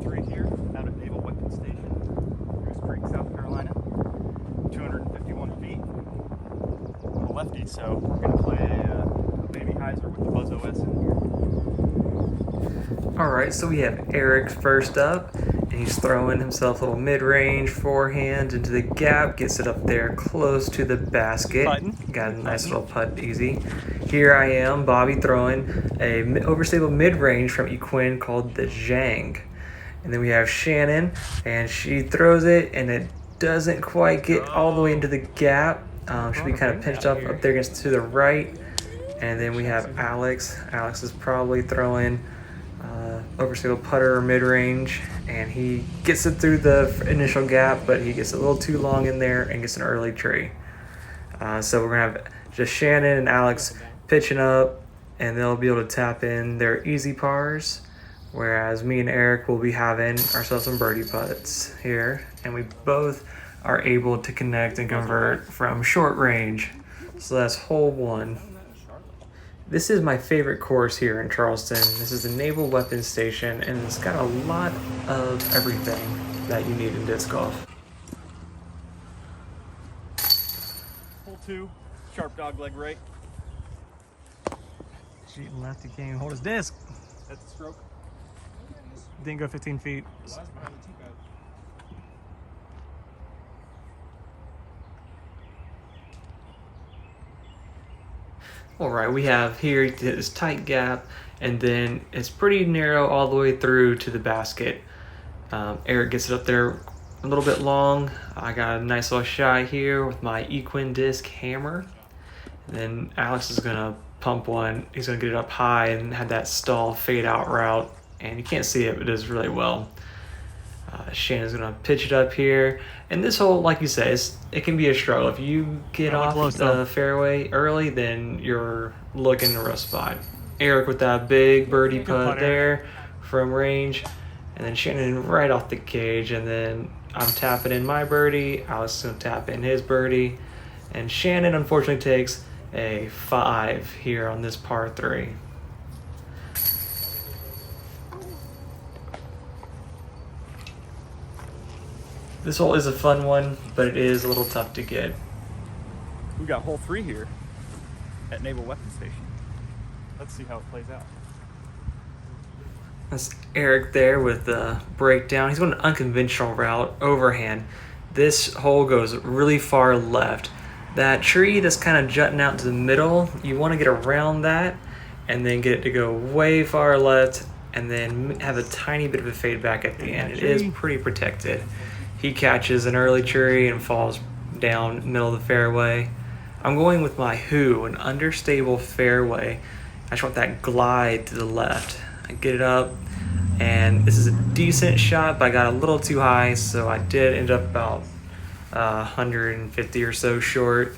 3 here out at Naval Weapon Station, Goose Creek, South Carolina. 251 feet. I'm a lefty, so we're going to play a baby hyzer with the Buzz OS in here. Alright, so we have Erik first up, and he's throwing himself a little mid-range forehand into the gap, gets it up there close to the basket. Got a nice little putt, easy. Here I am, Bobby, throwing a overstable mid-range from Equin called the Zhang. And then we have Shannon, and she throws it, and it doesn't quite get all the way into the gap. Should be kind of pinched up there against to the right. And then we have Alex. Alex is probably throwing overstable putter or mid-range, and he gets it through the initial gap, but he gets a little too long in there and gets an early tree. So we're gonna have just Shannon and Alex pitching up, and they'll be able to tap in their easy pars, whereas me and Erik will be having ourselves some birdie putts here, and we both are able to connect and convert from short range. So that's hole 1. This is my favorite course here in Charleston. This is the Naval Weapon Station, and it's got a lot of everything that you need in disc golf. Hole 2, sharp dog leg right. Cheating left, he can't even hold his disc. That's the stroke. Didn't go 15 feet. All right, we have here this tight gap, and then it's pretty narrow all the way through to the basket. Erik gets it up there a little bit long. I got a nice little shot here with my Equin disc hammer. And then Alex is gonna pump one. He's gonna get it up high and have that stall fade out route, and you can't see it, but it does really well. Shannon's gonna pitch it up here, and this hole, like you say, it can be a struggle. If you get off the fairway early, then you're looking in a rough spot. Erik with that big birdie putt there from range, and then Shannon right off the cage, and then I'm tapping in my birdie. Alex is gonna tap in his birdie, and Shannon unfortunately takes a 5 here on this par 3. This hole is a fun one, but it is a little tough to get. We got hole 3 here at Naval Weapon Station. Let's see how it plays out. That's Erik there with the breakdown. He's going an unconventional route, overhand. This hole goes really far left. That tree that's kind of jutting out to the middle, you want to get around that and then get it to go way far left and then have a tiny bit of a fade back at the end. It is pretty protected. He catches an early tree and falls down middle of the fairway. I'm going with my Who, an understable fairway. I just want that glide to the left. I get it up, and this is a decent shot, but I got a little too high, so I did end up about 150 or so short.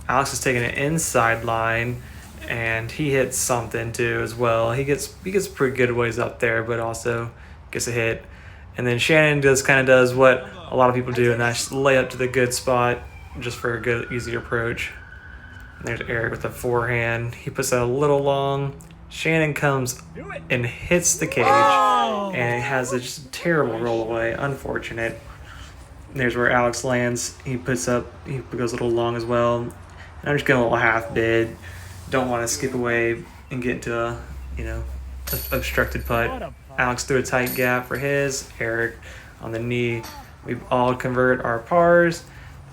Alex is taking an inside line, and he hits something too as well. He gets pretty good ways up there, but also gets a hit. And then Shannon kind of does what a lot of people do, and that's lay up to the good spot just for a good, easy approach. And there's Erik with the forehand. He puts that a little long. Shannon comes and hits the cage, and it has a just terrible roll away. Unfortunate. And there's where Alex lands. He goes a little long as well. And I'm just getting a little half bid. Don't want to skip away and get into a, obstructed putt. Alex threw a tight gap for his. Erik on the knee. We all convert our pars,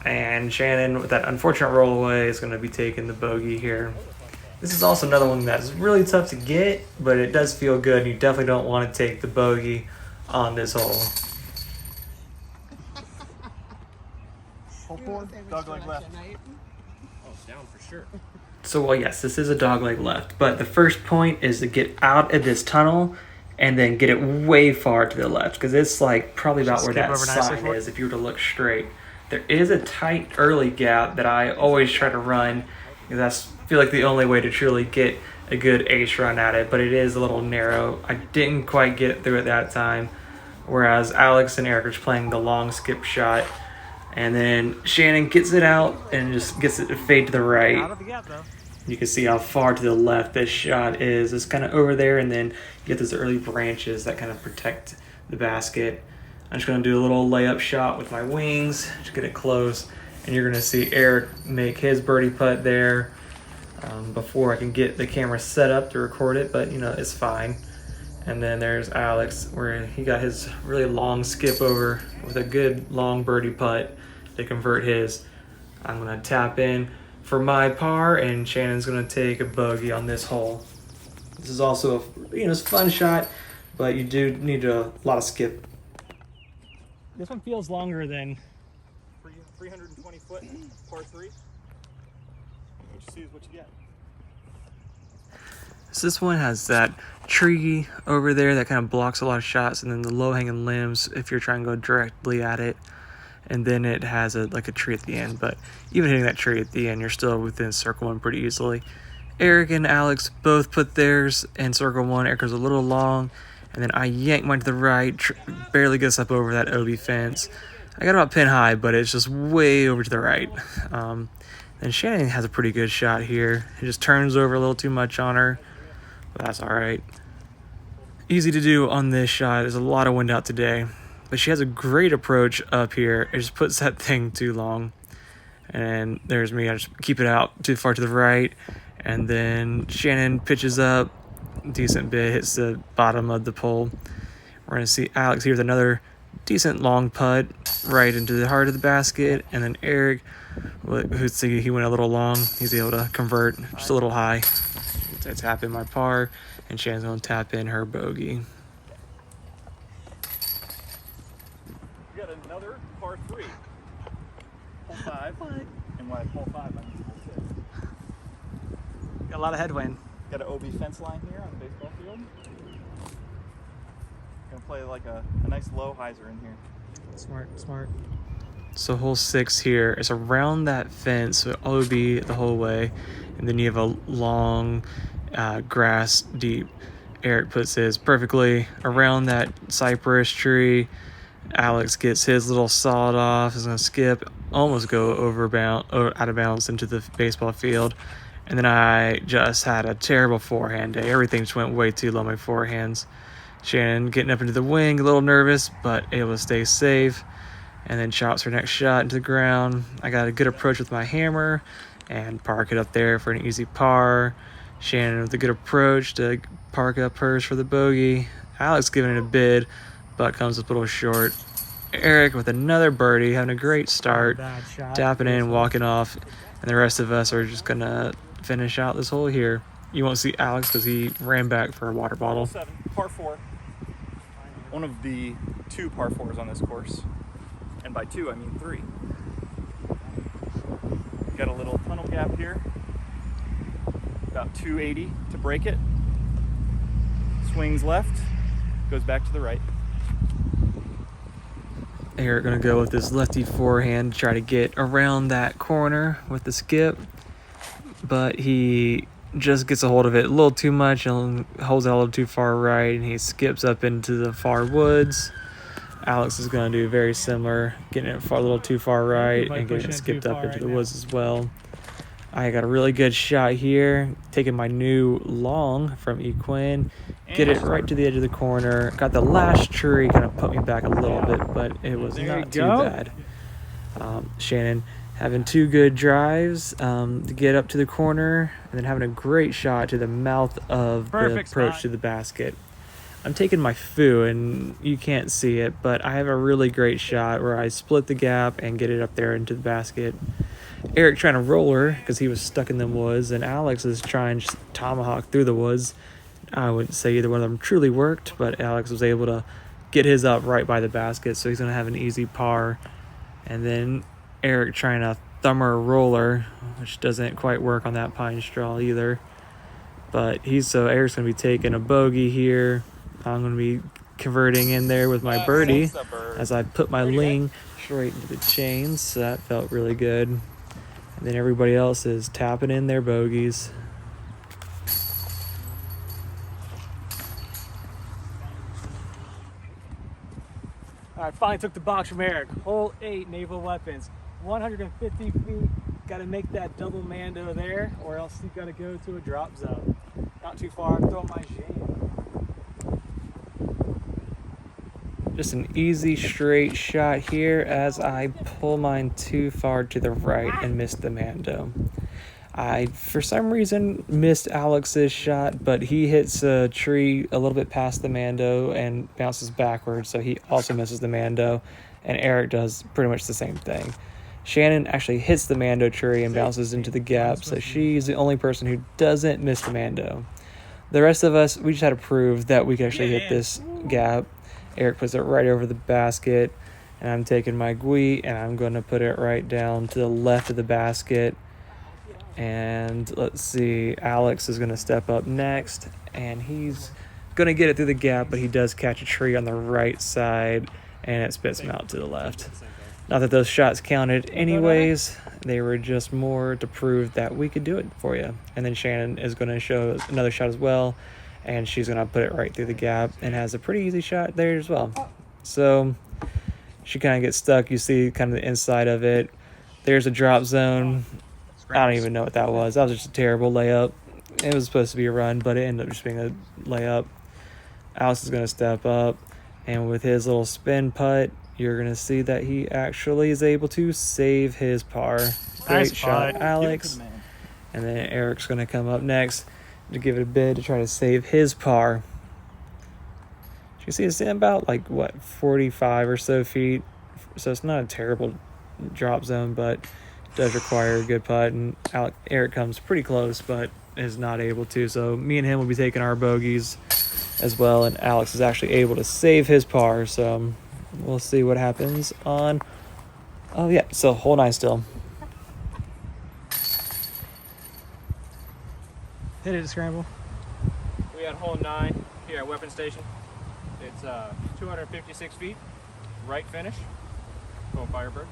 and Shannon with that unfortunate roll away is going to be taking the bogey here. This is also another one that's really tough to get, but it does feel good. You definitely don't want to take the bogey on this hole. Hole 4, dog leg left. Oh, it's down for sure. So, well, yes, this is a dogleg left, but the first point is to get out of this tunnel and then get it way far to the left, because it's like probably about where that sign is if you were to look straight. There is a tight early gap that I always try to run, because I feel like the only way to truly get a good ace run at it, but it is a little narrow. I didn't quite get through it that time, whereas Alex and Erik are just playing the long skip shot. And then Shannon gets it out and just gets it to fade to the right. Out of the gap, though. You can see how far to the left this shot is. It's kind of over there, and then you get those early branches that kind of protect the basket. I'm just going to do a little layup shot with my wings, just get it close, and you're going to see Erik make his birdie putt there before I can get the camera set up to record it, but you know, it's fine. And then there's Alex, where he got his really long skip over with a good long birdie putt to convert his. I'm going to tap in for my par, and Shannon's going to take a bogey on this hole. This is also it's a fun shot, but you do need a lot of skip. This one feels longer than 320 foot par 3. What you see is what you get. So this one has that tree over there that kind of blocks a lot of shots, and then the low-hanging limbs if you're trying to go directly at it. And then it has like a tree at the end, but even hitting that tree at the end, you're still within circle one pretty easily. Erik and Alex both put theirs in circle one. Erik was a little long, and then I yanked mine to the right, barely gets up over that OB fence. I got about pin high, but it's just way over to the right. Then Shannon has a pretty good shot here. He just turns over a little too much on her, but that's all right. Easy to do on this shot. There's a lot of wind out today, but she has a great approach up here. It just puts that thing too long. And there's me. I just keep it out too far to the right, and then Shannon pitches up, decent bit, hits the bottom of the pole. We're gonna see Alex here with another decent long putt right into the heart of the basket, and then Erik, he went a little long. He's able to convert just a little high. I tap in my par, and Shannon's gonna tap in her bogey. We got another par 3. Hole 5. And when I hole 5, I mean hole 6. Got a lot of headwind. Got an OB fence line here on the baseball field. Gonna play like a nice low hyzer in here. Smart. So hole 6 here is around that fence, so OB the whole way, and then you have a long grass deep. Erik puts his perfectly around that cypress tree. Alex gets his little sawed off. Is gonna skip, almost go out of bounds into the baseball field. And then I just had a terrible forehand day. Everything just went way too low on my forehands. Shannon getting up into the wing, a little nervous, but able to stay safe. And then chops her next shot into the ground. I got a good approach with my hammer and park it up there for an easy par. Shannon with a good approach to park up hers for the bogey. Alex giving it a bid, but comes up a little short. Erik with another birdie, having a great start, tapping in, walking off, and the rest of us are just gonna finish out this hole here. You won't see Alex because he ran back for a water bottle. 7, par 4. One of the 2 par 4s on this course. And by 2, I mean 3. Got a little tunnel gap here. About 280 to break it. Swings left, goes back to the right. Erik gonna go with his lefty forehand to try to get around that corner with the skip, but he just gets a hold of it a little too much and holds it a little too far right, and he skips up into the far woods. Alex is gonna do very similar, getting it a little too far right and getting it skipped up into the woods as well. I got a really good shot here, taking my new long from Equin, get it right to the edge of the corner. Got the last tree, kind of put me back a little bit, but it was not too bad. Shannon having 2 good drives to get up to the corner, and then having a great shot to the mouth of the approach to the basket. I'm taking my foo, and you can't see it, but I have a really great shot where I split the gap and get it up there into the basket. Erik trying to roll her because he was stuck in the woods, and Alex is trying to tomahawk through the woods. I wouldn't say either one of them truly worked, but Alex was able to get his up right by the basket, so he's going to have an easy par. And then Erik trying to thumb her roller, which doesn't quite work on that pine straw either. But Erik's going to be taking a bogey here. I'm going to be converting in there with my birdie as I put my ling straight into the chains, so that felt really good. And then everybody else is tapping in their bogeys. All right, finally took the box from Erik. Hole 8, Naval Weapons. 150 feet. got to make that double mando there, or else you got to go to a drop zone. Not too far. I'm throwing my jam. Just an easy straight shot here as I pull mine too far to the right and miss the mando. I, for some reason, missed Alex's shot, but he hits a tree a little bit past the mando and bounces backwards, so he also misses the mando, and Erik does pretty much the same thing. Shannon actually hits the mando tree and bounces into the gap, so she's the only person who doesn't miss the mando. The rest of us, we just had to prove that we could actually hit this gap. Erik puts it right over the basket, and I'm taking my GUI and I'm going to put it right down to the left of the basket. And let's see, Alex is going to step up next, and he's going to get it through the gap, but he does catch a tree on the right side, and it spits him out to the left. Not that those shots counted anyways, they were just more to prove that we could do it for you. And then Shannon is going to show another shot as well, and she's going to put it right through the gap and has a pretty easy shot there as well. So she kind of gets stuck. You see kind of the inside of it. There's a drop zone. I don't even know what that was. That was just a terrible layup. It was supposed to be a run, but it ended up just being a layup. Alex is going to step up, and with his little spin putt, you're going to see that he actually is able to save his par. Great shot, Alex. And then Erik's going to come up next to give it a bid to try to save his par. You can see it's in about, 45 or so feet. So it's not a terrible drop zone, but it does require a good putt. And Erik comes pretty close, but is not able to. So me and him will be taking our bogeys as well. And Alex is actually able to save his par. So we'll see what happens on... Oh, yeah. So hole 9 still. Hit it, scramble. We had hole 9 here at Weapon Station. It's 256 feet, right finish. Going Firebird.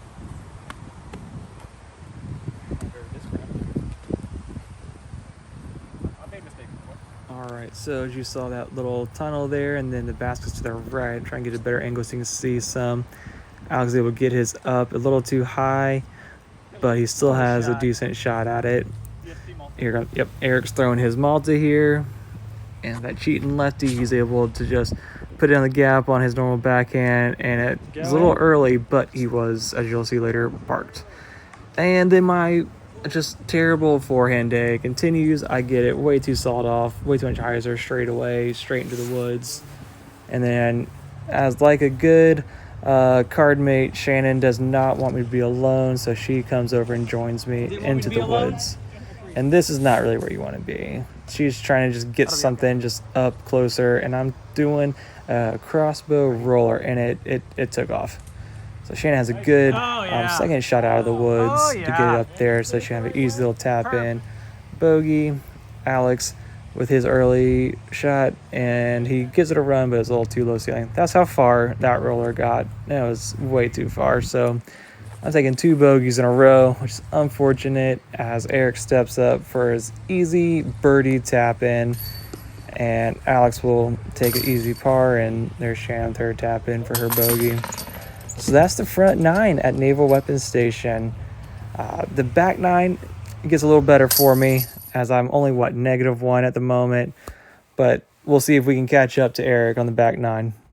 I made a mistake before. All right, so as you saw that little tunnel there, and then the basket's to the right. Try and get a better angle so you can see some. Alex is able to get his up a little too high, but he still has a decent shot at it. Here, yep, Erik's throwing his Malta here, and that cheating lefty, he's able to just put it on the gap on his normal backhand, and it was a little early, but he was, as you'll see later, parked. And then my just terrible forehand day continues. I get it way too sawed off, way too much hyzer straight away, straight into the woods. And then, as like a good card mate, Shannon does not want me to be alone, so she comes over and joins me into the woods. And this is not really where you want to be. She's trying to just get something just up closer, and I'm doing a crossbow roller, and it took off. So Shannon has a good second shot out of the woods to get it up there, so she can have an easy little tap in. Bogey, Alex with his early shot, and he gives it a run, but it's a little too low ceiling. That's how far that roller got. That was way too far. So I'm taking 2 bogeys in a row, which is unfortunate, as Erik steps up for his easy birdie tap in, and Alex will take an easy par, and there's Shannon third tap in for her bogey. So that's the front 9 at Naval Weapon Station. The back 9 gets a little better for me, as I'm only, -1 at the moment, but we'll see if we can catch up to Erik on the back 9.